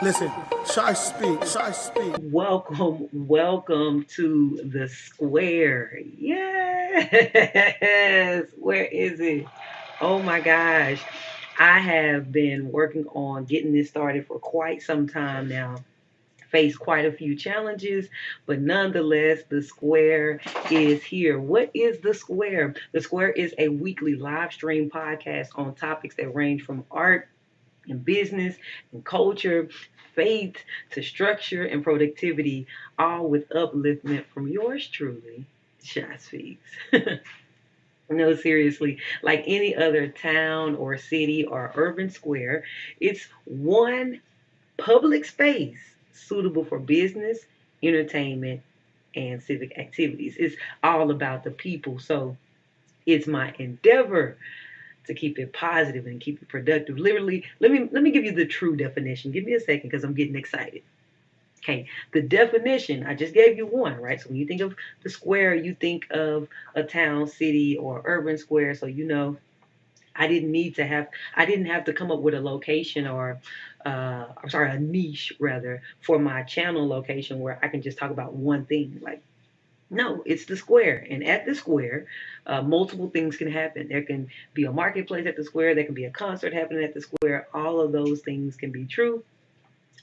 Listen, ShySpeaks. Welcome to the square. Yes. Where is it? Oh my gosh. I have been working on getting this started for quite some time now. Faced quite a few challenges, but nonetheless, the square is here. What is the square? The square is a weekly live stream podcast on topics that range from art and business and culture, faith to structure and productivity, all with upliftment from yours truly, ShySpeaks. No, seriously, like any other town or city or urban square, it's one public space suitable for business, entertainment, and civic activities. It's all about the people. So it's my endeavor to keep it positive and keep it productive. Literally, let me give you the true definition. Give me a second because I'm getting excited. Okay, the definition, I just gave you one, right? So when you think of the square, you think of a town, city, or urban square. So you know I didn't have to come up with a location or I'm sorry, a niche rather for my channel location where I can just talk about one thing. Like, no, it's the square. And at the square, multiple things can happen. There can be a marketplace at the square. There can be a concert happening at the square. All of those things can be true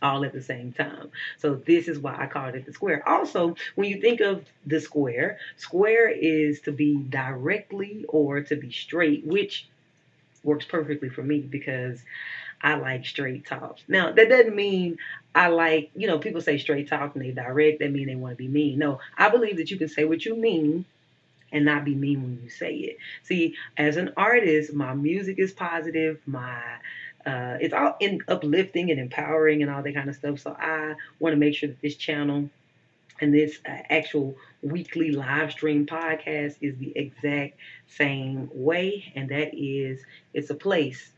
all at the same time. So this is why I called it the square. Also, when you think of the square, square is to be directly or to be straight, which works perfectly for me because I like straight talk. Now, that doesn't mean I like, people say straight talk and they direct, that mean they want to be mean. No, I believe that you can say what you mean and not be mean when you say it. See, as an artist, my music is positive, my it's all in uplifting and empowering and all that kind of stuff. So I want to make sure that this channel and this actual weekly live stream podcast is the exact same way, and that is it's a place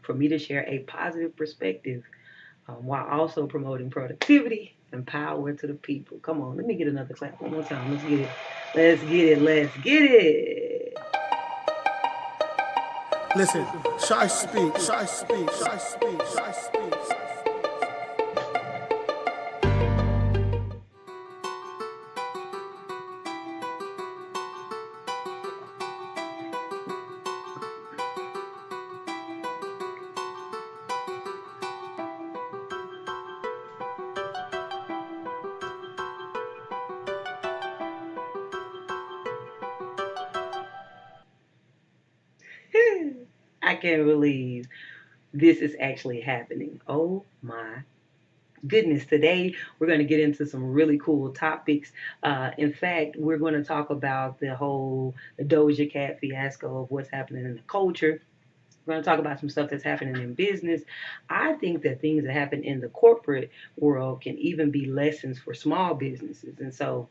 for me to share a positive perspective while also promoting productivity and power to the people. Come on, let me get another clap one more time. Let's get it. Let's get it. Let's get it. Listen, ShySpeaks. I can't believe this is actually happening. Oh my goodness. Today we're going to get into some really cool topics. In fact, we're going to talk about the Doja Cat fiasco of what's happening in the culture. We're going to talk about some stuff that's happening in business. I think that things that happen in the corporate world can even be lessons for small businesses. And so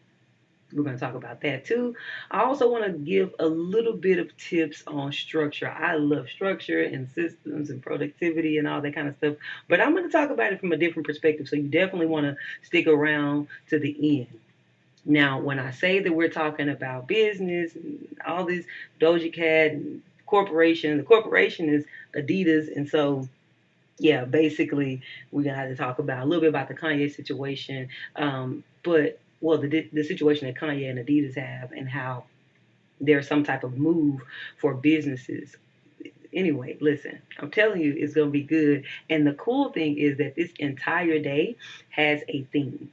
we're going to talk about that too. I also want to give a little bit of tips on structure. I love structure and systems and productivity and all that kind of stuff, but I'm going to talk about it from a different perspective. So you definitely want to stick around to the end. Now, when I say that we're talking about business and all this Doja Cat and corporation, the corporation is Adidas, and so yeah, basically we're gonna have to talk about a little bit about the Kanye situation, but well, the situation that Kanye and Adidas have and how there's some type of move for businesses. Anyway, listen, I'm telling you, it's gonna be good. And the cool thing is that this entire day has a theme.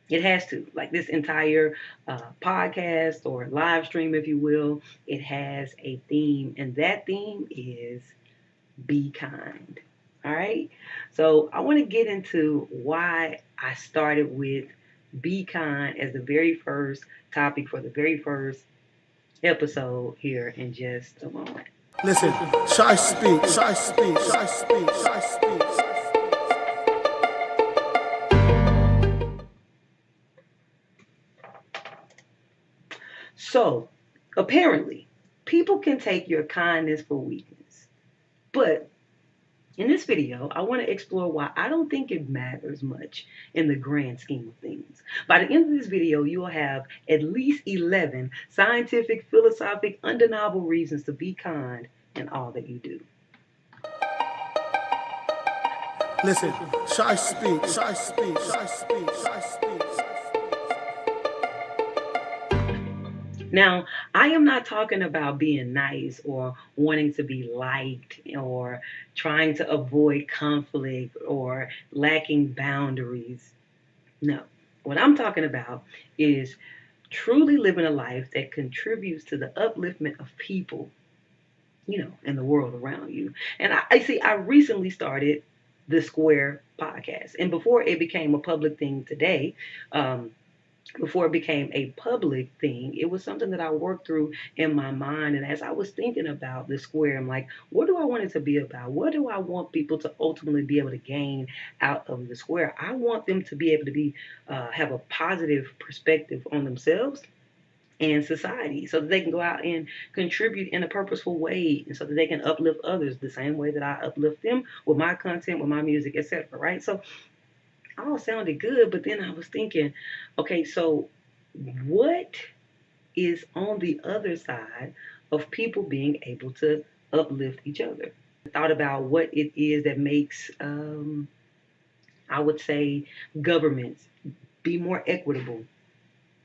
It has to. Like this entire podcast or live stream, if you will, it has a theme. And that theme is be kind. All right. So I want to get into why I started with be kind as the very first topic for the very first episode here in just a moment. Listen, ShySpeaks. So apparently, people can take your kindness for weakness. But in this video, I want to explore why I don't think it matters much in the grand scheme of things. By the end of this video, you will have at least 11 scientific, philosophic, undeniable reasons to be kind in all that you do. Listen, ShySpeaks, ShySpeaks, ShySpeaks, ShySpeaks. Now, I am not talking about being nice or wanting to be liked or trying to avoid conflict or lacking boundaries. No. What I'm talking about is truly living a life that contributes to the upliftment of people, and the world around you. And I see, I recently started the Square podcast. And before it became a public thing today, before it became a public thing, it was something that I worked through in my mind. And as I was thinking about the Square, I'm like, what do I want it to be about? What do I want people to ultimately be able to gain out of the Square? I want them to be able to have a positive perspective on themselves and society so that they can go out and contribute in a purposeful way and so that they can uplift others the same way that I uplift them with my content, with my music, etc. Right? So all sounded good, but then I was thinking, okay, so what is on the other side of people being able to uplift each other? I thought about what it is that makes, I would say, governments be more equitable,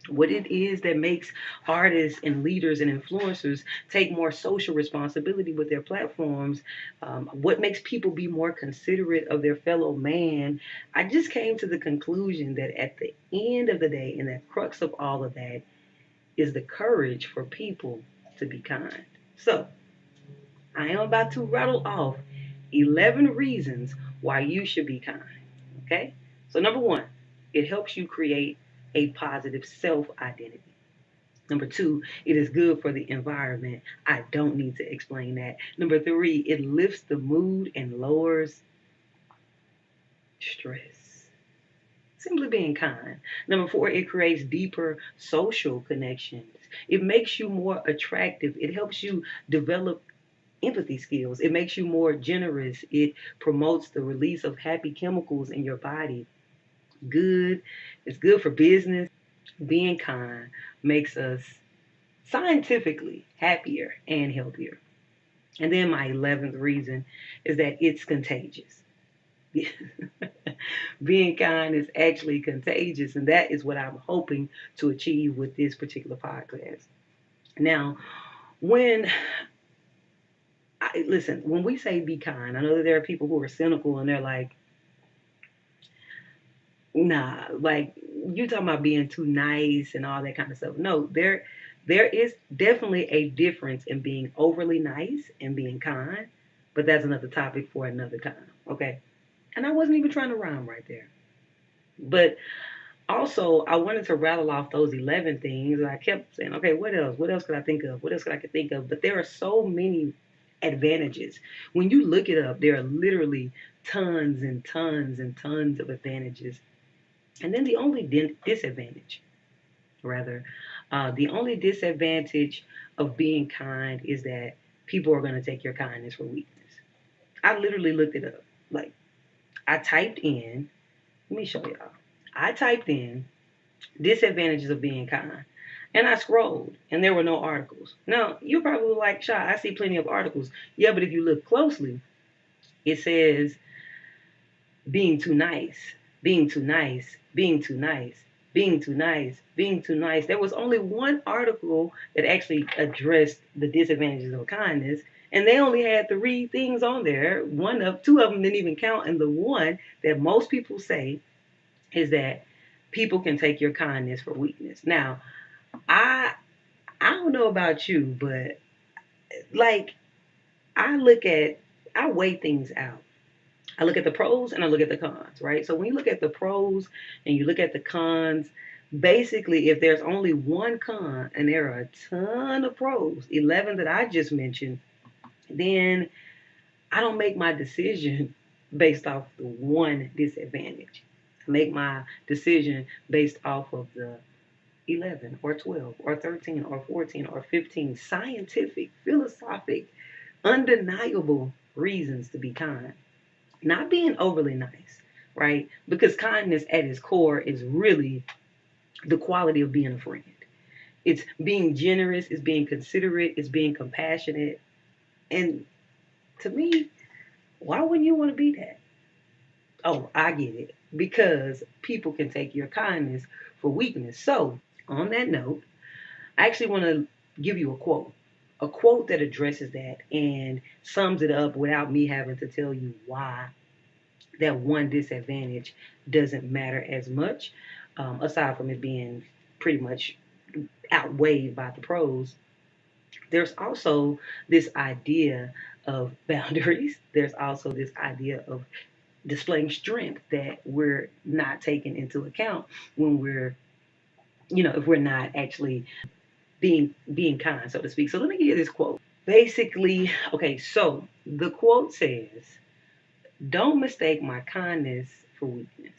what it is that makes artists and leaders and influencers take more social responsibility with their platforms, what makes people be more considerate of their fellow man. I just came to the conclusion that at the end of the day, and the crux of all of that, is the courage for people to be kind. So, I am about to rattle off 11 reasons why you should be kind. Okay? So, number one, it helps you create a positive self identity. Number two, it is good for the environment. I don't need to explain that. Number three, it lifts the mood and lowers stress. Simply being kind. Number four, it creates deeper social connections. It makes you more attractive. It helps you develop empathy skills. It makes you more generous. It promotes the release of happy chemicals in your body. Good. It's good for business. Being kind makes us scientifically happier and healthier. And then my 11th reason is that it's contagious. Being kind is actually contagious, and that is what I'm hoping to achieve with this particular podcast. Now, when when we say be kind, I know that there are people who are cynical and they're like, nah, like you talking about being too nice and all that kind of stuff. No, there is definitely a difference in being overly nice and being kind, but that's another topic for another time. Okay. And I wasn't even trying to rhyme right there. But also, I wanted to rattle off those 11 things. And I kept saying, okay, what else? What else could I think of? What else could I think of? But there are so many advantages. When you look it up, there are literally tons and tons and tons of advantages. And then the only disadvantage, rather, the only disadvantage of being kind is that people are going to take your kindness for weakness. I literally looked it up. Like, I typed in, let me show y'all. I typed in disadvantages of being kind. And I scrolled, and there were no articles. Now, you're probably like, Shy, I see plenty of articles. Yeah, but if you look closely, it says being too nice, being too nice, being too nice, being too nice, being too nice. There was only one article that actually addressed the disadvantages of kindness, and they only had 3 things on there. Two of them didn't even count, and the one that most people say is that people can take your kindness for weakness. Now, I I don't know about you, but like I weigh things out. I look at the pros and I look at the cons, right? So when you look at the pros and you look at the cons, basically, if there's only one con and there are a ton of pros, 11 that I just mentioned, then I don't make my decision based off the one disadvantage. I make my decision based off of the 11 or 12 or 13 or 14 or 15 scientific, philosophic, undeniable reasons to be kind. Not being overly nice, right? Because kindness at its core is really the quality of being a friend. It's being generous, it's being considerate, it's being compassionate. And to me, why wouldn't you want to be that? Oh, I get it. Because people can take your kindness for weakness. So, on that note, I actually want to give you a quote that addresses that and sums it up without me having to tell you why that one disadvantage doesn't matter as much, aside from it being pretty much outweighed by the pros. There's also this idea of boundaries. There's also this idea of displaying strength that we're not taking into account when we're, if we're not actually being kind, so to speak. So let me give you this quote. Basically, okay, so the quote says, "Don't mistake my kindness for weakness.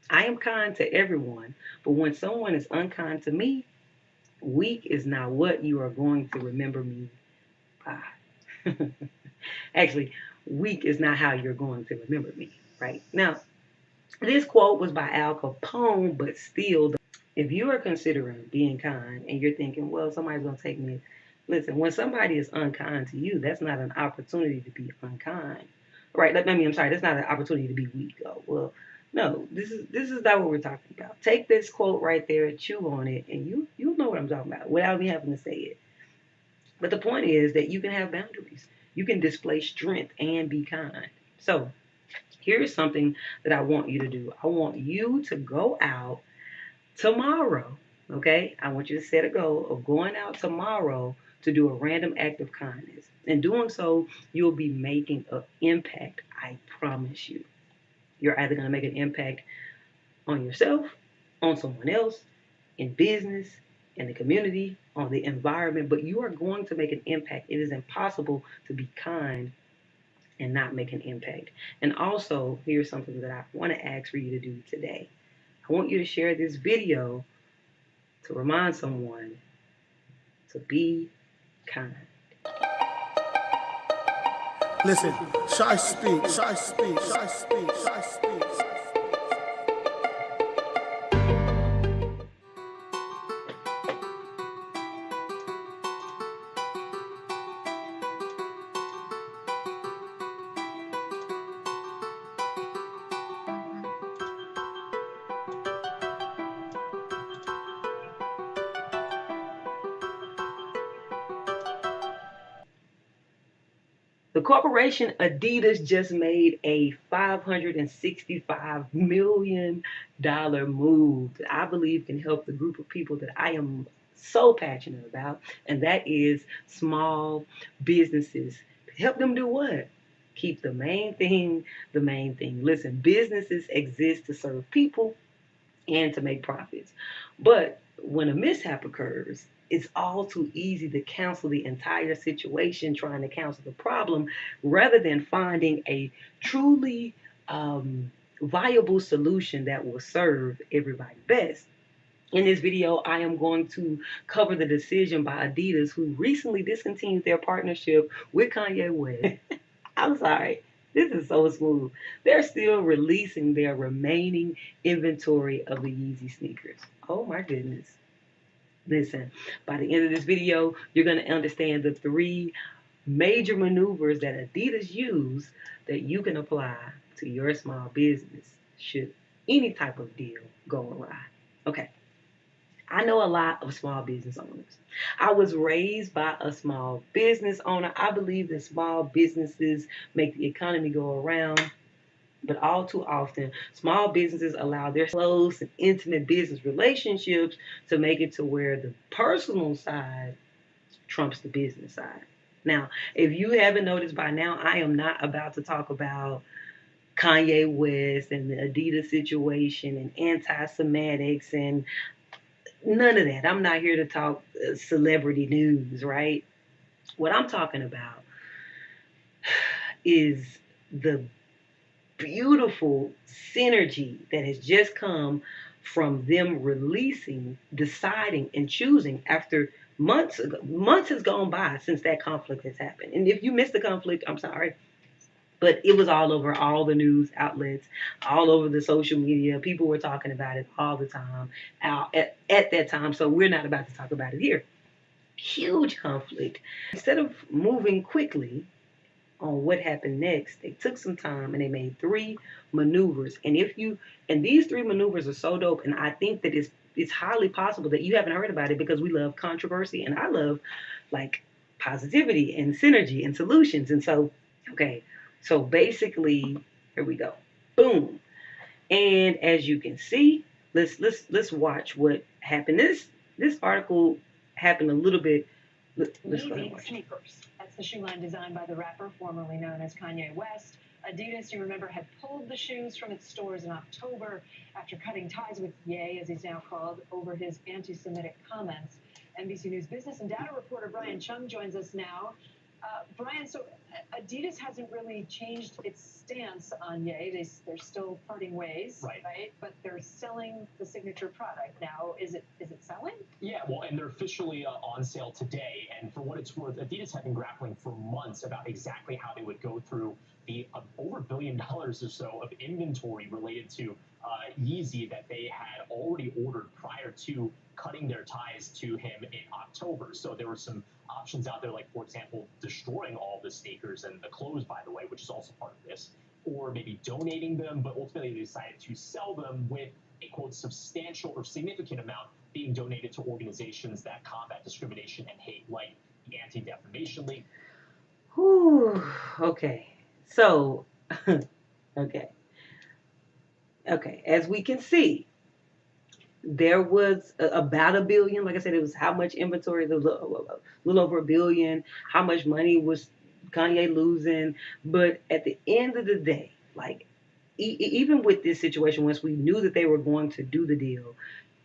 I am kind to everyone, but when someone is unkind to me, weak is not what you are going to remember me by." Actually, weak is not how you're going to remember me, right? Now, this quote was by Al Capone, but still, if you are considering being kind and you're thinking, well, somebody's going to take me, listen, when somebody is unkind to you, that's not an opportunity to be unkind, right? I'm sorry, that's not an opportunity to be weak. Oh, well, no, this is not what we're talking about. Take this quote right there, chew on it, and you'll know what I'm talking about without me having to say it. But the point is that you can have boundaries. You can display strength and be kind. So here's something that I want you to do. I want you to go out tomorrow, okay? I want you to set a goal of going out tomorrow to do a random act of kindness. In doing so, you'll be making an impact. I promise you. You're either going to make an impact on yourself, on someone else, in business, in the community, on the environment, but you are going to make an impact. It is impossible to be kind and not make an impact. And also, here's something that I want to ask for you to do today. I want you to share this video to remind someone to be kind. Listen, Shy speaks, Shy speaks, Shy speaks, Shy speaks. The corporation Adidas just made a $565 million move that I believe can help the group of people that I am so passionate about, and that is small businesses. Help them do what? Keep the main thing the main thing. Listen, businesses exist to serve people and to make profits. But when a mishap occurs, it's all too easy to cancel the entire situation trying to cancel the problem rather than finding a truly viable solution that will serve everybody best. In this video, I am going to cover the decision by Adidas, who recently discontinued their partnership with Kanye West. I'm sorry. This is so smooth. They're still releasing their remaining inventory of the Yeezy sneakers. Oh my goodness. Listen, by the end of this video, you're going to understand the three major maneuvers that Adidas use that you can apply to your small business should any type of deal go awry. Okay. I know a lot of small business owners. I was raised by a small business owner. I believe that small businesses make the economy go around, but all too often, small businesses allow their close and intimate business relationships to make it to where the personal side trumps the business side. Now, if you haven't noticed by now, I am not about to talk about Kanye West and the Adidas situation and anti-Semitics and none of that. I'm not here to talk celebrity news, right? What I'm talking about is the beautiful synergy that has just come from them releasing, deciding, and choosing after months ago. Months has gone by since that conflict has happened. And if you missed the conflict, I'm sorry. But it was all over all the news outlets, all over the social media. People were talking about it all the time at that time. So we're not about to talk about it here. Huge conflict. Instead of moving quickly on what happened next, they took some time and they made 3 maneuvers. And these 3 maneuvers are so dope, and I think that it's highly possible that you haven't heard about it because we love controversy and I love like positivity and synergy and solutions. And so, okay, so basically, here we go. Boom. And as you can see, let's watch what happened. This article happened a little bit. Let's go Yeezy sneakers. That's the shoe line designed by the rapper formerly known as Kanye West. Adidas, you remember, had pulled the shoes from its stores in October after cutting ties with Ye, as he's now called, over his anti-Semitic comments. NBC News business and data reporter Brian Chung joins us now. Brian, so Adidas hasn't really changed its stance on Ye. They're still parting ways, right? But they're selling the signature product now. Is it selling? Yeah, well, and they're officially on sale today. And for what it's worth, Adidas had been grappling for months about exactly how they would go through the over $1 billion or so of inventory related to Yeezy that they had already ordered prior to cutting their ties to him in October. So there were some options out there, like, for example, destroying all the sneakers and the clothes, by the way, which is also part of this, or maybe donating them, but ultimately they decided to sell them with a, quote, substantial or significant amount being donated to organizations that combat discrimination and hate, like the Anti-Defamation League. Whew, okay. So, okay. Okay, as we can see, there was about $1 billion. Like I said, it was how much inventory, a little over $1 billion. How much money was Kanye losing? But at the end of the day, like even with this situation, once we knew that they were going to do the deal,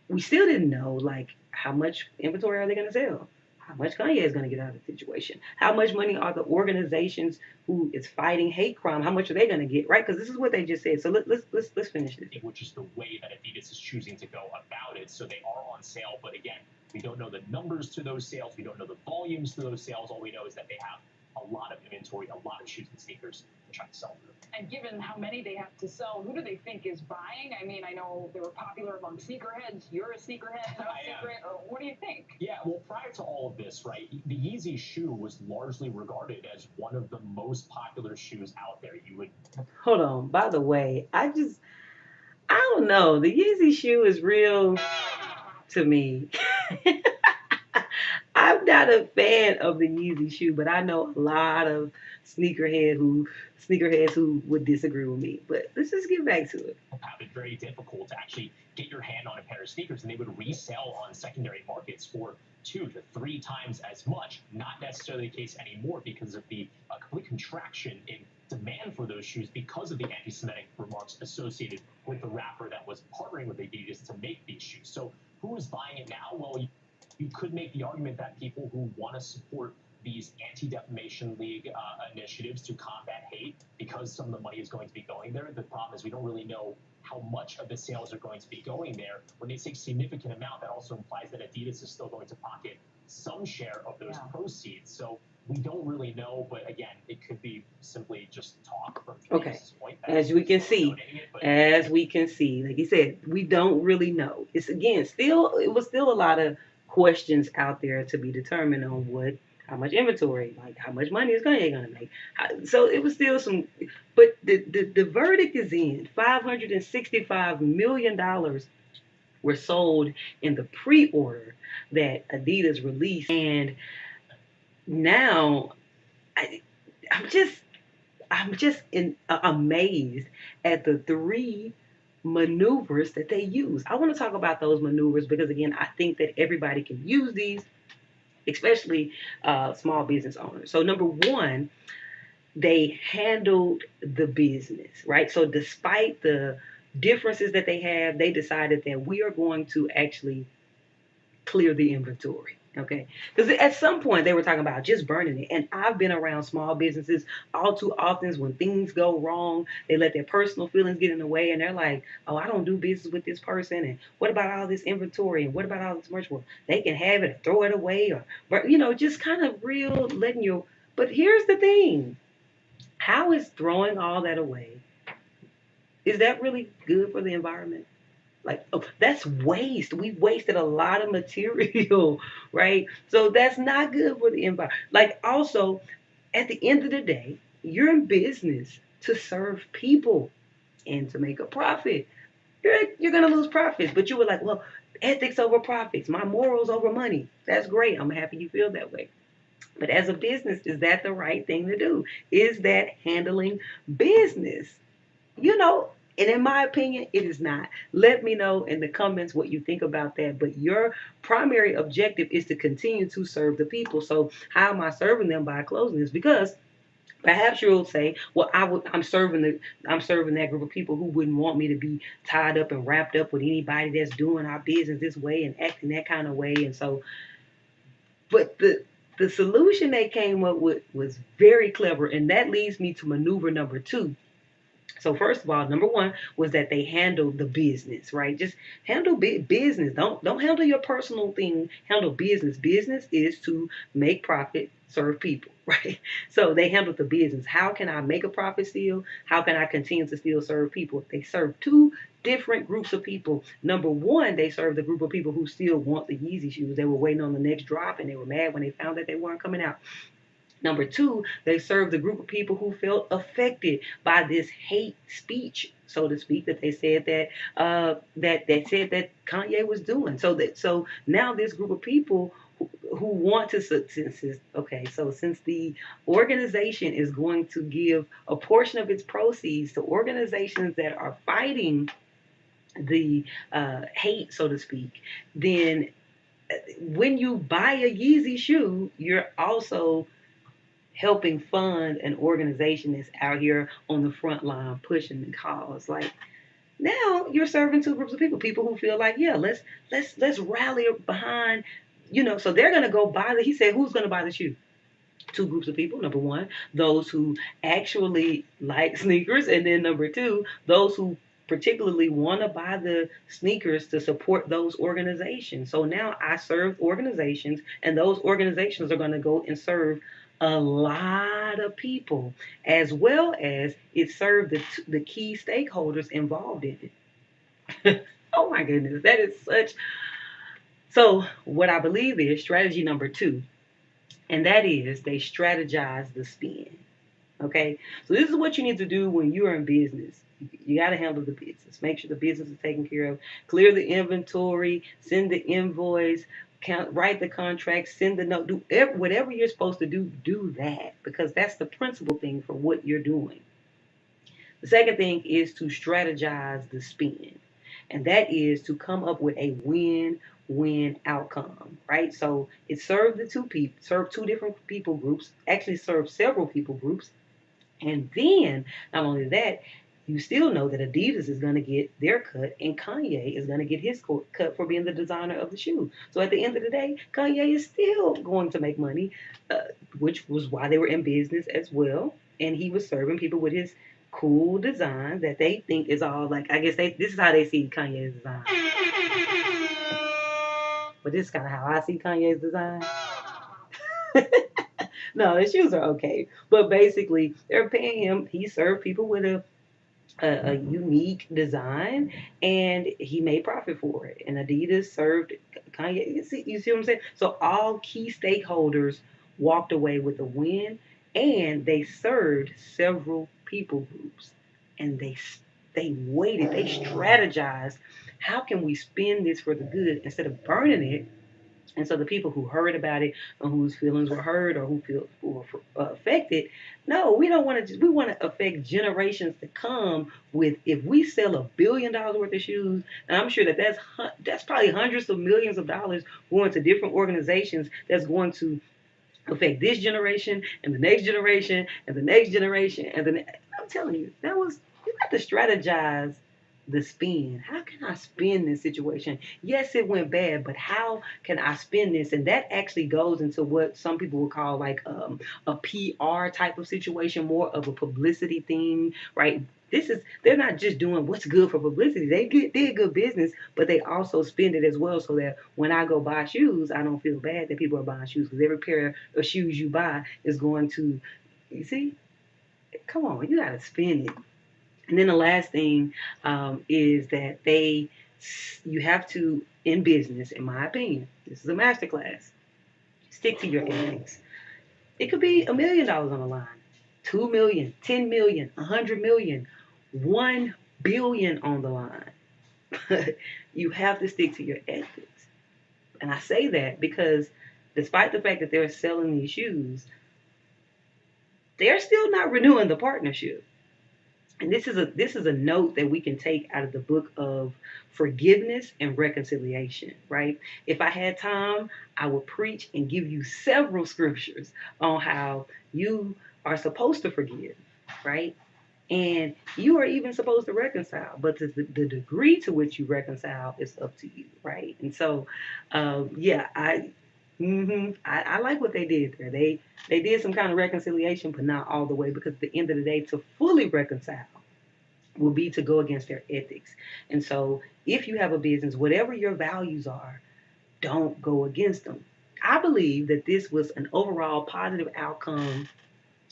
we still didn't know like how much inventory are they going to sell? How much Kanye is going to get out of the situation? How much money are the organizations who is fighting hate crime? How much are they going to get? Right? Because this is what they just said. So let's finish this. Which is the way that Adidas is choosing to go about it. So they are on sale, but again, we don't know the numbers to those sales. We don't know the volumes to those sales. All we know is that they have a lot of inventory, a lot of shoes and sneakers to try to sell them. And given how many they have to sell, who do they think is buying? I mean, I know they were popular among sneakerheads. You're a sneakerhead. What do you think? Yeah, well, prior to all of this, right, the Yeezy shoe was largely regarded as one of the most popular shoes out there. You would... Hold on. By the way, I don't know. The Yeezy shoe is real to me. I'm not a fan of the Yeezy shoe, but I know a lot of sneakerheads who would disagree with me. But let's just get back to it. Have it very difficult to actually get your hand on a pair of sneakers, and they would resell on secondary markets for 2 to 3 times as much. Not necessarily the case anymore because of the complete contraction in demand for those shoes because of the anti-Semitic remarks associated with the rapper that was partnering with Adidas to make these shoes. So who is buying it now? Well, you could make the argument that people who want to support these Anti-Defamation League initiatives to combat hate, because some of the money is going to be going there. The problem is we don't really know how much of the sales are going to be going there. When they say significant amount, that also implies that Adidas is still going to pocket some share of those proceeds. So we don't really know, but again, it could be simply just talk from Adidas's point. As we can see, like you said, we don't really know. It's again, it was still a lot of questions out there to be determined on how much inventory, like how much money is Kanye gonna make. So it was still some, but the verdict is in. $565 million were sold in the pre-order that Adidas released, and now I'm just amazed at the 3 maneuvers that they use. I want to talk about those maneuvers because again, I think that everybody can use these, especially small business owners. So number 1, they handled the business, right? So despite the differences that they have, they decided that we are going to actually clear the inventory. Okay, because at some point they were talking about just burning it, and I've been around small businesses all too often. When things go wrong, they let their personal feelings get in the way, and they're like, "Oh, I don't do business with this person." And what about all this inventory? And what about all this merch? Well, they can have it, or throw it away, or just kind of real letting you. But here's the thing: how is throwing all that away? Is that really good for the environment? Like, that's waste. We wasted a lot of material, right? So that's not good for the environment. Like, also, at the end of the day, you're in business to serve people and to make a profit. You're going to lose profits, but you were like, well, ethics over profits, my morals over money. That's great. I'm happy you feel that way. But as a business, is that the right thing to do? Is that handling business? You know, and in my opinion, it is not. Let me know in the comments what you think about that. But your primary objective is to continue to serve the people. So how am I serving them by closing this? Because perhaps you'll say, "Well, I'm serving that group of people who wouldn't want me to be tied up and wrapped up with anybody that's doing our business this way and acting that kind of way." And so, but the solution they came up with was very clever, and that leads me to maneuver number 2. So first of all, number 1 was that they handled the business, right? Just handle business. Don't handle your personal thing. Handle business. Business is to make profit, serve people, right? So they handled the business. How can I make a profit still? How can I continue to still serve people? They serve 2 different groups of people. Number 1, they served the group of people who still want the Yeezy shoes. They were waiting on the next drop, and they were mad when they found that they weren't coming out. Number 2, they served the group of people who felt affected by this hate speech, so to speak, that they said that said that Kanye was doing. So now this group of people who want to since the organization is going to give a portion of its proceeds to organizations that are fighting the hate, so to speak, then when you buy a Yeezy shoe, you're also helping fund an organization that's out here on the front line pushing the cause. Like now you're serving 2 groups of people who feel like, yeah, let's rally behind, so they're gonna go buy he said, who's gonna buy the shoe? 2 groups of people. Number 1, those who actually like sneakers, and then number 2, those who particularly want to buy the sneakers to support those organizations. So now I serve organizations, and those organizations are going to go and serve a lot of people, as well as it served the key stakeholders involved in it. Oh my goodness, that is such. So what I believe is strategy number 2, and that is they strategize the spend. Okay, so this is what you need to do when you're in business. You got to handle the business. Make sure the business is taken care of. Clear the inventory. Send the invoice. Write the contract. Send the note. Do whatever you're supposed to do. Do that, because that's the principal thing for what you're doing. The second thing is to strategize the spend, and that is to come up with a win-win outcome, right? So it served served 2 different people groups, actually served several people groups, and then not only that, you still know that Adidas is going to get their cut, and Kanye is going to get his cut for being the designer of the shoe. So at the end of the day, Kanye is still going to make money, which was why they were in business as well. And he was serving people with his cool design that they think is all like, I guess this is how they see Kanye's design. But this is kind of how I see Kanye's design. No, the shoes are okay. But basically, they're paying him. He served people with a unique design, and he made profit for it. And Adidas served Kanye. You see what I'm saying? So all key stakeholders walked away with a win, and they served several people groups. And they waited. They strategized. How can we spend this for the good instead of burning it? And so the people who heard about it, or whose feelings were hurt, or who were affected, no, we don't want to. We want to affect generations to come. With if we sell $1 billion worth of shoes, and I'm sure that's probably hundreds of millions of dollars going to different organizations. That's going to affect this generation and the next generation and the next generation and then I'm telling you, you got to strategize the spend. How can I spend this situation? Yes, it went bad, but how can I spend this? And that actually goes into what some people would call like a PR type of situation, more of a publicity thing, right? They're not just doing what's good for publicity. They did good business, but they also spend it as well, so that when I go buy shoes, I don't feel bad that people are buying shoes, because every pair of shoes you buy is going to, you see, come on, you got to spend it. And then the last thing is that you have to, in business, in my opinion, this is a masterclass, stick to your ethics. It could be $1 million on the line 2 million, 10 million, 100 million, 1 billion on the line. You have to stick to your ethics. And I say that because despite the fact that they're selling these shoes, they're still not renewing the partnership. And this is a note that we can take out of the book of forgiveness and reconciliation, right? If I had time, I would preach and give you several scriptures on how you are supposed to forgive, right? And you are even supposed to reconcile, but the degree to which you reconcile is up to you, right? And so, yeah, I like what they did there. They did some kind of reconciliation, but not all the way, because at the end of the day, to fully reconcile will be to go against their ethics. And so, if you have a business, whatever your values are, don't go against them. I believe that this was an overall positive outcome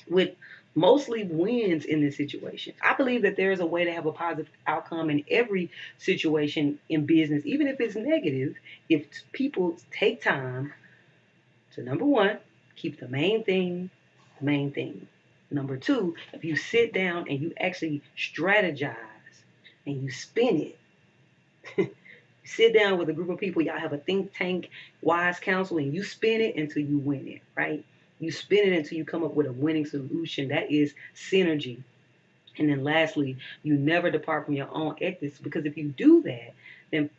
with mostly wins in this situation. I believe that there is a way to have a positive outcome in every situation in business, even if it's negative, if people take time to, number one, keep the main thing the main thing. Number two, if you sit down and you actually strategize and you spin it, you sit down with a group of people, y'all have a think tank, wise counsel, and you spin it until you win it, right? You spin it until you come up with a winning solution. That is synergy. And then lastly, you never depart from your own ethics, because if you do that, then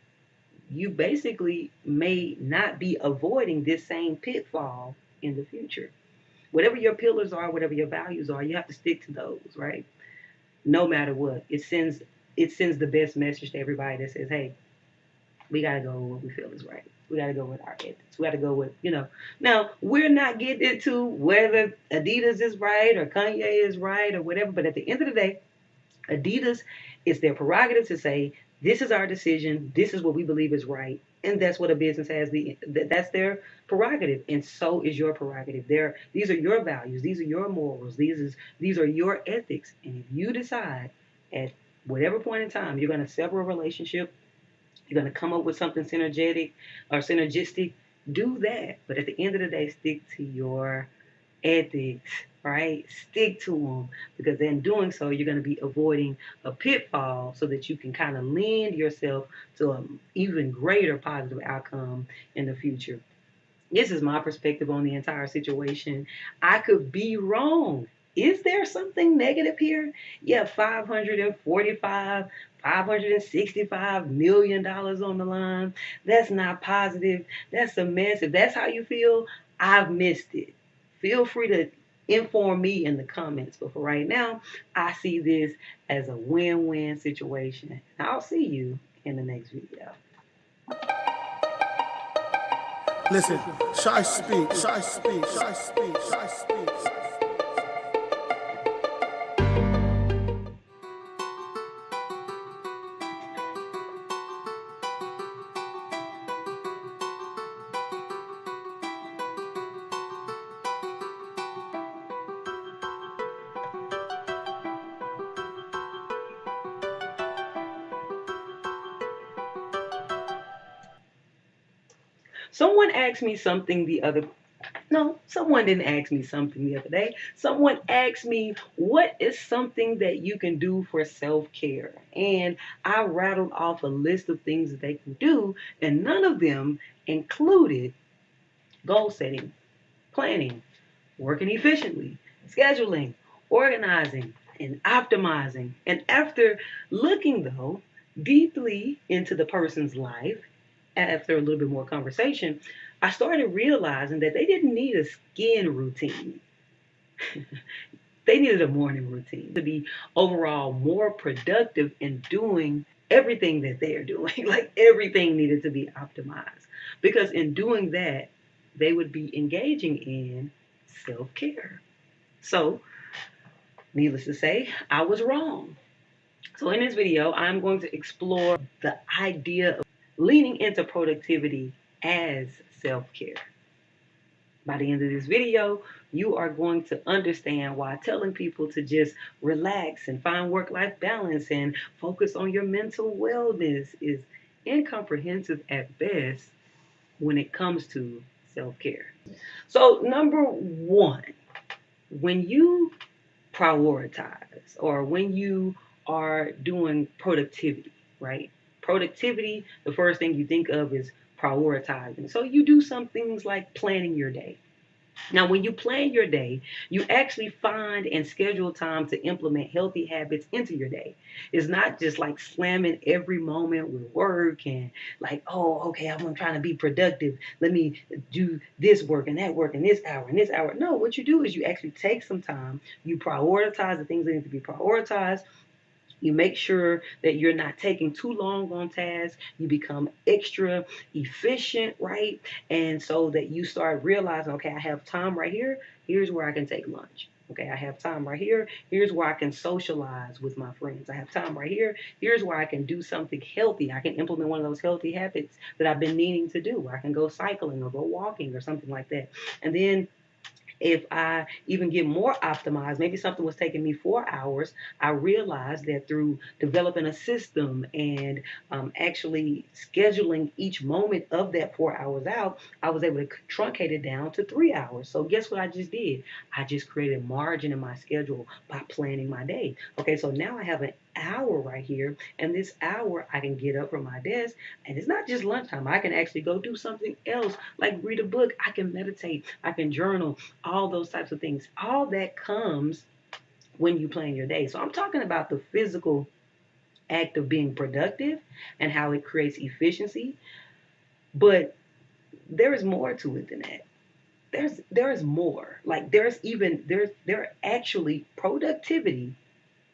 you basically may not be avoiding this same pitfall in the future. Whatever your pillars are, whatever your values are, you have to stick to those, right? No matter what. It sends the best message to everybody that says, hey, we got to go with what we feel is right. We got to go with our ethics. We got to go with, Now, we're not getting into whether Adidas is right or Kanye is right or whatever, but at the end of the day, Adidas, it's their prerogative to say, this is our decision, this is what we believe is right, and that's what a business has. That's their prerogative, and so is your prerogative. These are your values, these are your morals, these are your ethics, and if you decide at whatever point in time you're going to sever a relationship, you're going to come up with something synergetic or synergistic, do that. But at the end of the day, stick to your ethics, right? Stick to them, because in doing so, you're going to be avoiding a pitfall so that you can kind of lend yourself to an even greater positive outcome in the future. This is my perspective on the entire situation. I could be wrong. Is there something negative here? Yeah, 565 million dollars on the line. That's not positive. That's a mess. If that's how you feel, I've missed it. Feel free to inform me in the comments. But for right now, I see this as a win-win situation. I'll see you in the next video. Listen, ShySpeaks, ShySpeaks, ShySpeaks, ShySpeaks. Someone asked me something the other No, someone didn't ask me something the other day. Someone asked me, what is something that you can do for self-care? And I rattled off a list of things that they can do, and none of them included goal setting, planning, working efficiently, scheduling, organizing, and optimizing. And after looking, though, deeply into the person's life, after a little bit more conversation, I started realizing that they didn't need a skin routine. They needed a morning routine to be overall more productive in doing everything that they're doing. Like everything needed to be optimized. Because in doing that, they would be engaging in self-care. So, needless to say, I was wrong. So in this video, I'm going to explore the idea of leaning into productivity as self-care. By the end of this video, you are going to understand why telling people to just relax and find work-life balance and focus on your mental wellness is incomprehensive at best when it comes to self-care. So number one, when you prioritize, or when you are doing productivity, right? Productivity, the first thing you think of is prioritizing. So you do some things like planning your day. Now, when you plan your day, you actually find and schedule time to implement healthy habits into your day. It's not just like slamming every moment with work and like, oh, okay, I'm trying to be productive. Let me do this work and this hour and this hour. No, what you do is you actually take some time, you prioritize the things that need to be prioritized. You make sure that you're not taking too long on tasks. You become extra efficient, right? And so that you start realizing, okay, I have time right here. Here's where I can take lunch. Okay, I have time right here. Here's where I can socialize with my friends. I have time right here. Here's where I can do something healthy. I can implement one of those healthy habits that I've been needing to do. I can go cycling or go walking or something like that. And then if I even get more optimized, maybe something was taking me 4 hours, I realized that through developing a system and actually scheduling each moment of that 4 hours out, I was able to truncate it down to 3 hours. So guess what I just did? I just created margin in my schedule by planning my day. Okay, so now I have an hour right here, and this hour I can get up from my desk, and it's not just lunchtime. I can actually go do something else, like read a book. I can meditate. I can journal, all those types of things. All that comes when you plan your day. So I'm talking about the physical act of being productive and how it creates efficiency. But there is more to it than that. There is more. Like there actually productivity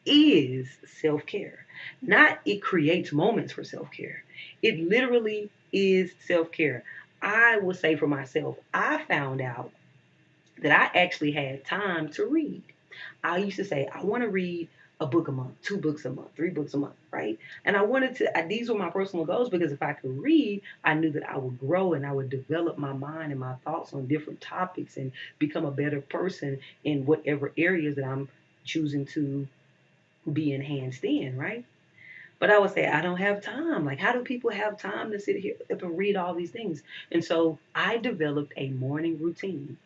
is self-care. Not it creates moments for self-care. It literally is self-care. I will say for myself, I found out that I actually had time to read. I used to say, I want to read a book a month, 2 books a month, 3 books a month, right? And I wanted to, these were my personal goals because if I could read, I knew that I would grow and I would develop my mind and my thoughts on different topics and become a better person in whatever areas that I'm choosing to be enhanced in, right? But I would say, I don't have time. Like, how do people have time to sit here and read all these things? And so I developed a morning routine.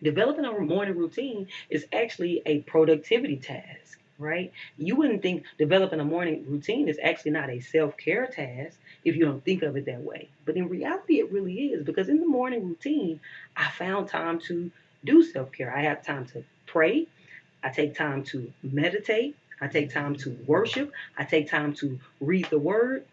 Developing a morning routine is actually a productivity task, right? You wouldn't think developing a morning routine is actually not a self-care task if you don't think of it that way. But in reality, it really is because in the morning routine, I found time to do self-care. I have time to pray. I take time to meditate. I take time to worship. I take time to read the word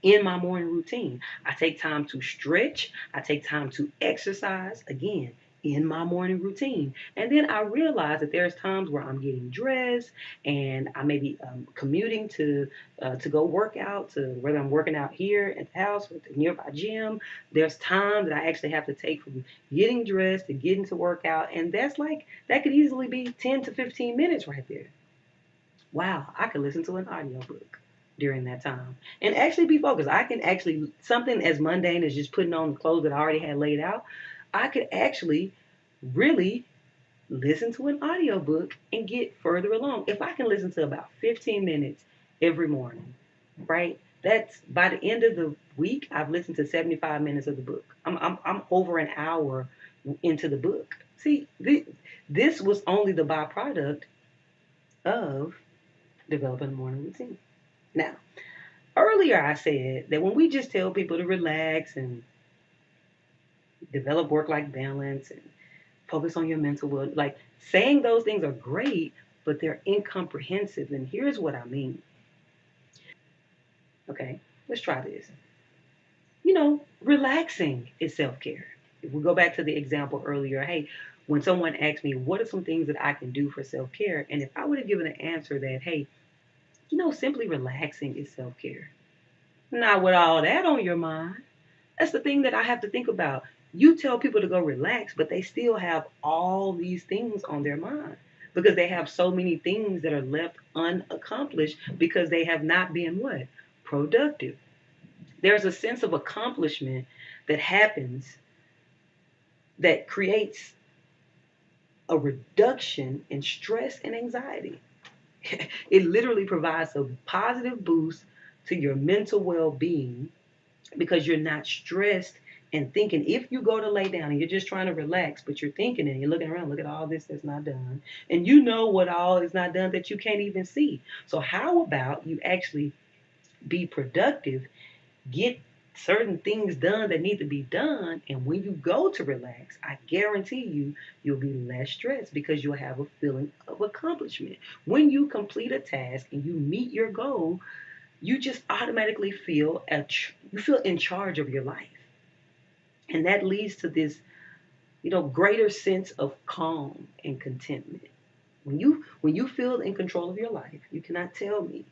in my morning routine. I take time to stretch. I take time to exercise again in my morning routine. And then I realize that there's times where I'm getting dressed and I may be commuting to go work out, to whether I'm working out here at the house or at the nearby gym. There's time that I actually have to take from getting dressed to getting to work out. And that's like, that could easily be 10 to 15 minutes right there. Wow, I could listen to an audiobook during that time and actually be focused. I can actually, something as mundane as just putting on the clothes that I already had laid out, I could actually really listen to an audiobook and get further along. If I can listen to about 15 minutes every morning, right? That's by the end of the week, I've listened to 75 minutes of the book. I'm over an hour into the book. See, this was only the byproduct of developing a morning routine. Now, earlier I said that when we just tell people to relax and develop work-life balance and focus on your mental well, like saying those things are great, but they're incomprehensive. And here's what I mean. Okay, let's try this. Relaxing is self-care. If we go back to the example earlier, hey, when someone asked me, what are some things that I can do for self-care? And if I would have given an answer that, hey, simply relaxing is self-care. Not with all that on your mind. That's the thing that I have to think about. You tell people to go relax, but they still have all these things on their mind because they have so many things that are left unaccomplished because they have not been what? Productive. There's a sense of accomplishment that happens that creates a reduction in stress and anxiety. It literally provides a positive boost to your mental well-being because you're not stressed and thinking, if you go to lay down and you're just trying to relax, but you're thinking and you're looking around, look at all this that's not done. And you know what all is not done that you can't even see. So how about you actually be productive, get certain things done that need to be done, and when you go to relax, I guarantee you, you'll be less stressed because you'll have a feeling of accomplishment. When you complete a task and you meet your goal, you just automatically feel you feel in charge of your life. And that leads to this, greater sense of calm and contentment. When you feel in control of your life, you cannot tell me.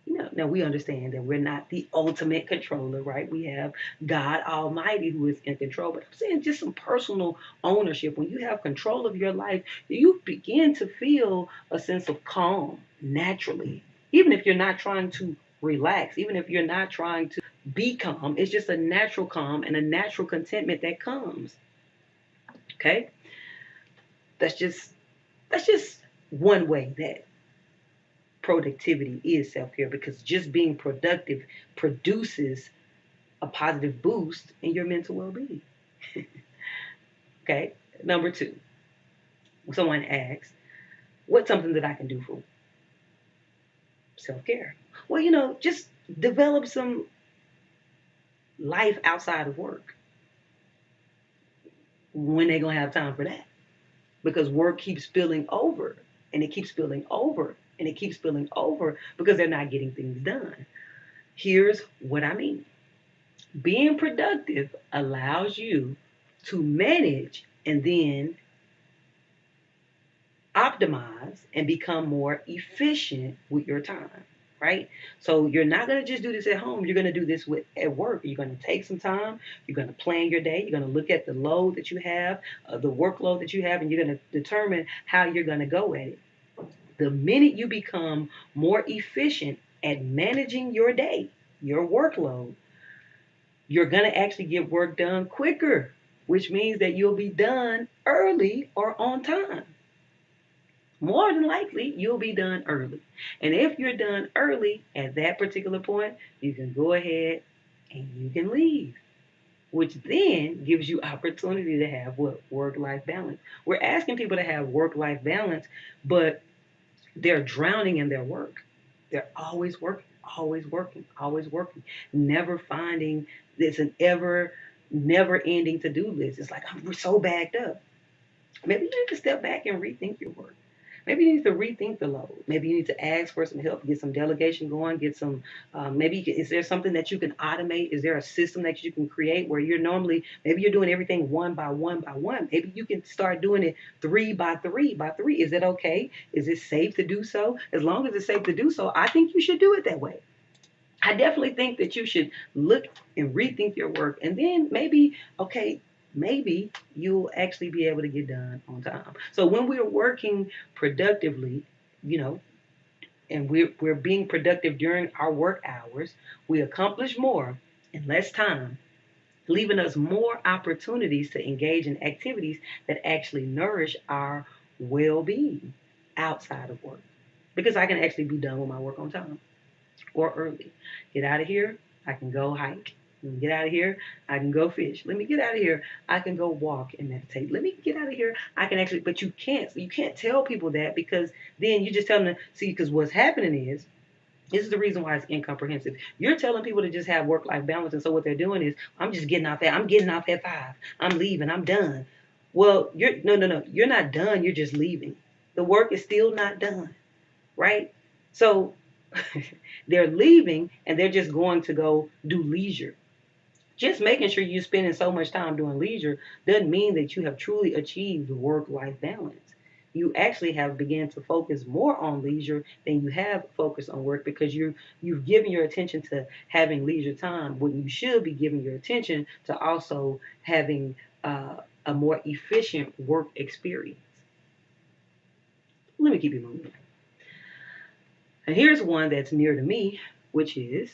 Now we understand that we're not the ultimate controller, right? We have God Almighty who is in control. But I'm saying just some personal ownership. When you have control of your life, you begin to feel a sense of calm naturally. Even if you're not trying to relax, even if you're not trying to be calm, it's just a natural calm and a natural contentment that comes. Okay? That's just one way that productivity is self-care, because just being productive produces a positive boost in your mental well-being. Okay. Number two, someone asks, what's something that I can do for self-care? Well, just develop some life outside of work. When they gonna have time for that? Because work keeps spilling over, and it keeps spilling over, and it keeps spilling over because they're not getting things done. Here's what I mean. Being productive allows you to manage and then optimize and become more efficient with your time, right? So you're not going to just do this at home. You're going to do this at work. You're going to take some time. You're going to plan your day. You're going to look at the load that you have, the workload that you have, and you're going to determine how you're going to go at it. The minute you become more efficient at managing your day, your workload, you're going to actually get work done quicker, which means that you'll be done early or on time. More than likely, you'll be done early. And if you're done early at that particular point, you can go ahead and you can leave, which then gives you opportunity to have what? Work-life balance. We're asking people to have work-life balance, but they're drowning in their work. They're always working, always working, always working, never finding this an never ending to-do list. It's like, we're so backed up. Maybe you need to step back and rethink your work. Maybe you need to rethink the load. Maybe you need to ask for some help, get some delegation going, get some, is there something that you can automate? Is there a system that you can create where maybe you're doing everything one by one by one. Maybe you can start doing it 3 by 3 by 3. Is it okay? Is it safe to do so? As long as it's safe to do so, I think you should do it that way. I definitely think that you should look and rethink your work, and then maybe you'll actually be able to get done on time. So when we're working productively, and we're being productive during our work hours, we accomplish more in less time, leaving us more opportunities to engage in activities that actually nourish our well-being outside of work. Because I can actually be done with my work on time or early. Get out of here, I can go hike. Let me get out of here, I can go fish. Let me get out of here, I can go walk and meditate. Let me get out of here, I can actually, but you can't tell people that, because then you just tell them to see, because what's happening is, this is the reason why it's incomprehensive. You're telling people to just have work-life balance, and so what they're doing is, I'm getting off at 5. I'm leaving, I'm done. Well, no, you're not done, you're just leaving. The work is still not done, right? So they're leaving and they're just going to go do leisure. Just making sure you're spending so much time doing leisure doesn't mean that you have truly achieved work-life balance. You actually have begun to focus more on leisure than you have focused on work, because you've given your attention to having leisure time when you should be giving your attention to also having a more efficient work experience. Let me keep you moving. And here's one that's near to me, which is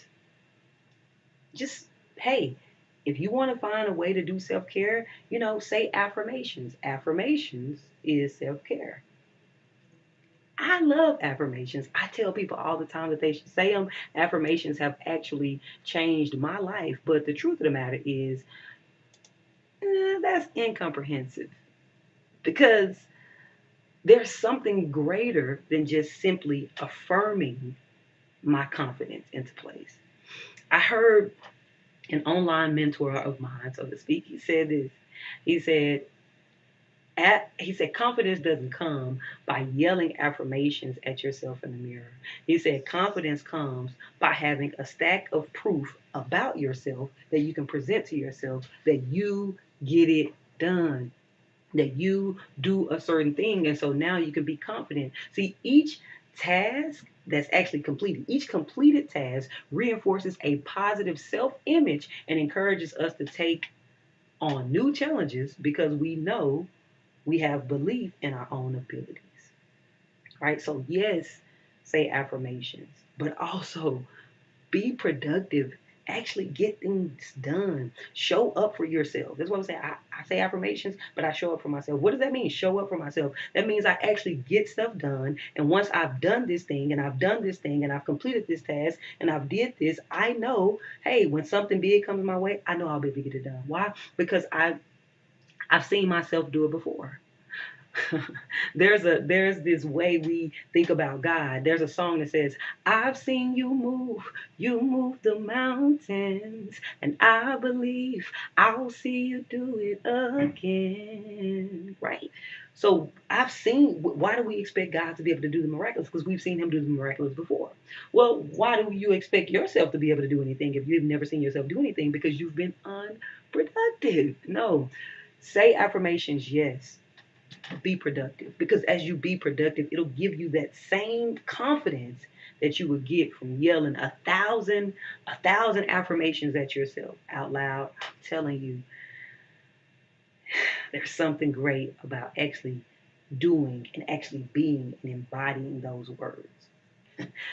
just, hey, if you want to find a way to do self-care, say affirmations. Affirmations is self-care. I love affirmations. I tell people all the time that they should say them. Affirmations have actually changed my life. But the truth of the matter is, That's incomprehensive, because there's something greater than just simply affirming my confidence into place. I heard an online mentor of mine, so to speak, he said this. He said, he said, confidence doesn't come by yelling affirmations at yourself in the mirror. He said, confidence comes by having a stack of proof about yourself that you can present to yourself that you get it done, that you do a certain thing. And so now you can be confident. See, each task that's actually completed, each completed task reinforces a positive self image and encourages us to take on new challenges because we know we have belief in our own abilities, right? So, yes, say affirmations, but also be productive. Actually get things done. Show up for yourself. That's what I'm saying. I say affirmations, but I show up for myself. What does that mean? Show up for myself. That means I actually get stuff done. And once I've done this thing and I've done this thing and I've completed this task and I've did this, I know, hey, when something big comes my way, I know I'll be able to get it done. Why? Because I've seen myself do it before. There's this way we think about God. There's a song that says, I've seen you move the mountains, and I believe I'll see you do it again. Right? So I've seen, why do we expect God to be able to do the miraculous? Because we've seen him do the miraculous before. Well, why do you expect yourself to be able to do anything if you've never seen yourself do anything? Because you've been unproductive. No. Say affirmations, yes. Be productive, because as you be productive, it'll give you that same confidence that you would get from yelling a thousand affirmations at yourself out loud. I'm telling you, there's something great about actually doing and actually being and embodying those words.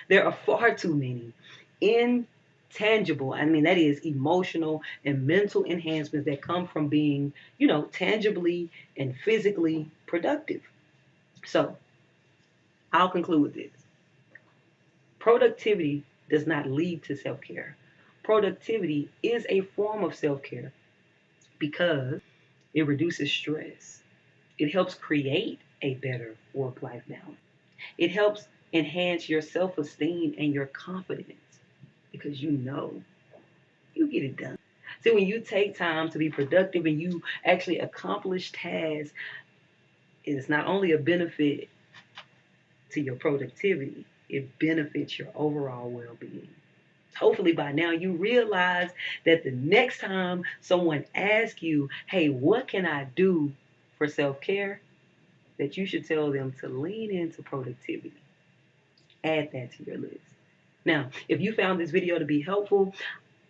There are far too many intangible, I mean, that is emotional and mental enhancements that come from being, tangibly and physically productive. So I'll conclude with this. Productivity does not lead to self care. Productivity is a form of self care because it reduces stress. It helps create a better work life balance. It helps enhance your self esteem and your confidence because you know you get it done. See, when you take time to be productive and you actually accomplish tasks, it's not only a benefit to your productivity, it benefits your overall well being. Hopefully, by now, you realize that the next time someone asks you, hey, what can I do for self care? That you should tell them to lean into productivity. Add that to your list. Now, if you found this video to be helpful,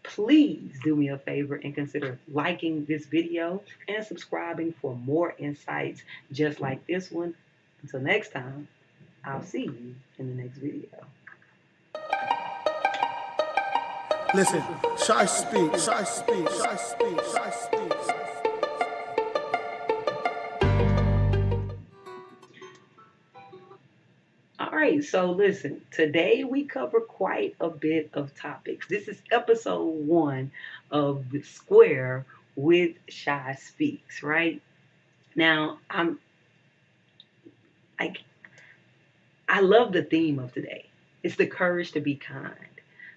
please do me a favor and consider liking this video and subscribing for more insights just like this one. Until next time, I'll see you in the next video. Listen, ShySpeaks, ShySpeaks, ShySpeaks, ShySpeaks. All right, so listen, today we cover quite a bit of topics. This is episode 1 of the Square with ShySpeaks, right? Now, I love the theme of today. It's the courage to be kind,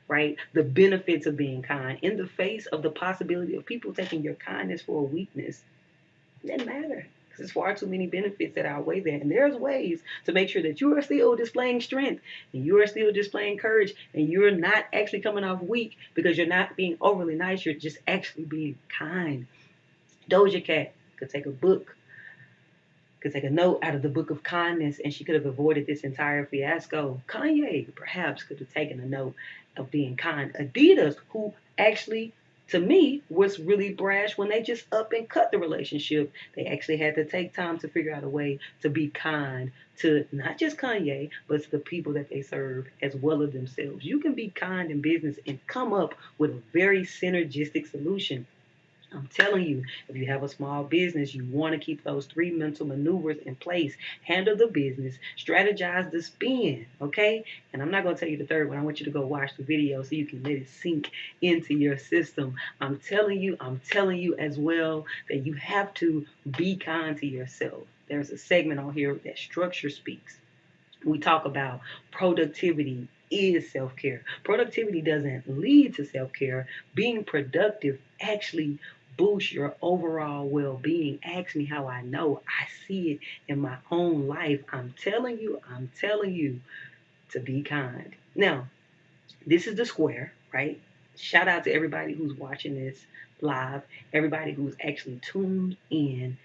right? The benefits of being kind in the face of the possibility of people taking your kindness for a weakness. It doesn't matter because there's far too many benefits that outweigh that. And there's ways to make sure that you are still displaying strength and you are still displaying courage and you're not actually coming off weak because you're not being overly nice. You're just actually being kind. Doja Cat could take a book, could take a note out of the book of kindness, and she could have avoided this entire fiasco. Kanye perhaps could have taken a note of being kind. Adidas, who actually, to me, was really brash when they just up and cut the relationship. They actually had to take time to figure out a way to be kind to not just Kanye, but to the people that they serve as well as themselves. You can be kind in business and come up with a very synergistic solution. I'm telling you, if you have a small business, you want to keep those 3 mental maneuvers in place. Handle the business, strategize the spend, okay? And I'm not going to tell you the third one. I want you to go watch the video so you can let it sink into your system. I'm telling you as well that you have to be kind to yourself. There's a segment on here that Structure Speaks. We talk about productivity is self-care. Productivity doesn't lead to self-care. Being productive actually boosts your overall well-being. Ask me how I know. I see it in my own life. I'm telling you to be kind. Now, this is the square, right? Shout out to everybody who's watching this live, everybody who's actually tuned in.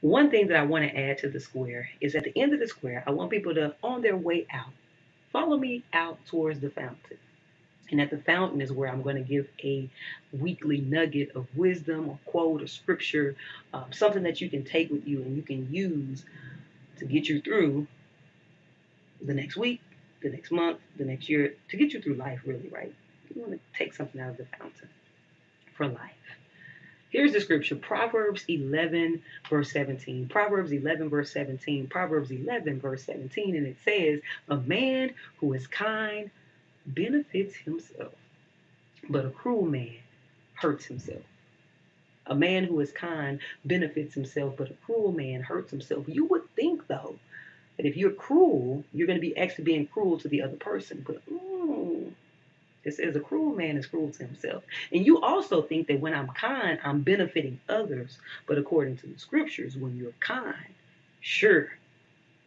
One thing that I want to add to the square is at the end of the square, I want people to, on their way out, follow me out towards the fountain. And at the fountain is where I'm going to give a weekly nugget of wisdom or quote or scripture, something that you can take with you and you can use to get you through the next week, the next month, the next year, to get you through life, really, right? You want to take something out of the fountain for life. Here's the scripture, Proverbs 11, verse 17. Proverbs 11, verse 17. Proverbs 11, verse 17. And it says, a man who is kind benefits himself, but a cruel man hurts himself. A man who is kind benefits himself, but a cruel man hurts himself. You would think, though, that if you're cruel, you're going to be actually being cruel to the other person. But it says a cruel man is cruel to himself. And you also think that when I'm kind, I'm benefiting others. But according to the scriptures, when you're kind, sure,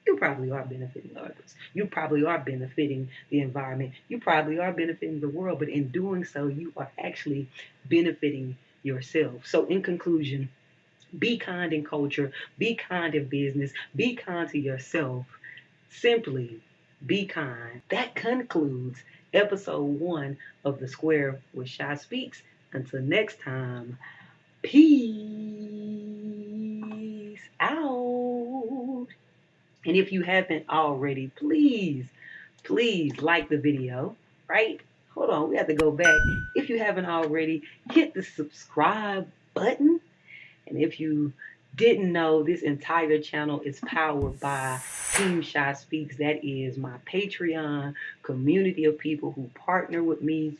you probably are benefiting others. You probably are benefiting the environment. You probably are benefiting the world. But in doing so, you are actually benefiting yourself. So in conclusion, be kind in culture, be kind in business, be kind to yourself. Simply be kind. That concludes episode 1 of The Square with ShySpeaks. Until next time, peace out. And if you haven't already, please like the video, right? Hold on, we have to go back. If you haven't already, hit the subscribe button. And if you didn't know, this entire channel is powered by Team ShySpeaks. That is my Patreon community of people who partner with me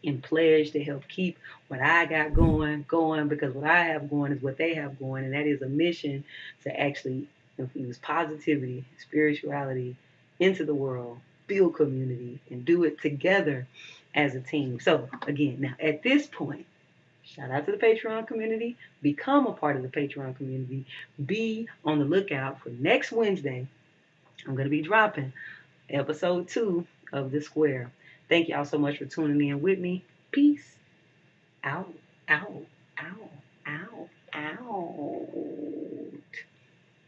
and pledge to help keep what I got going, because what I have going is what they have going, and that is a mission to actually infuse positivity, spirituality into the world, build community, and do it together as a team. So again, now at this point, shout out to the Patreon community. Become a part of the Patreon community. Be on the lookout for next Wednesday. I'm going to be dropping episode 2 of The Square. Thank y'all so much for tuning in with me. Peace out, out, out, out, out.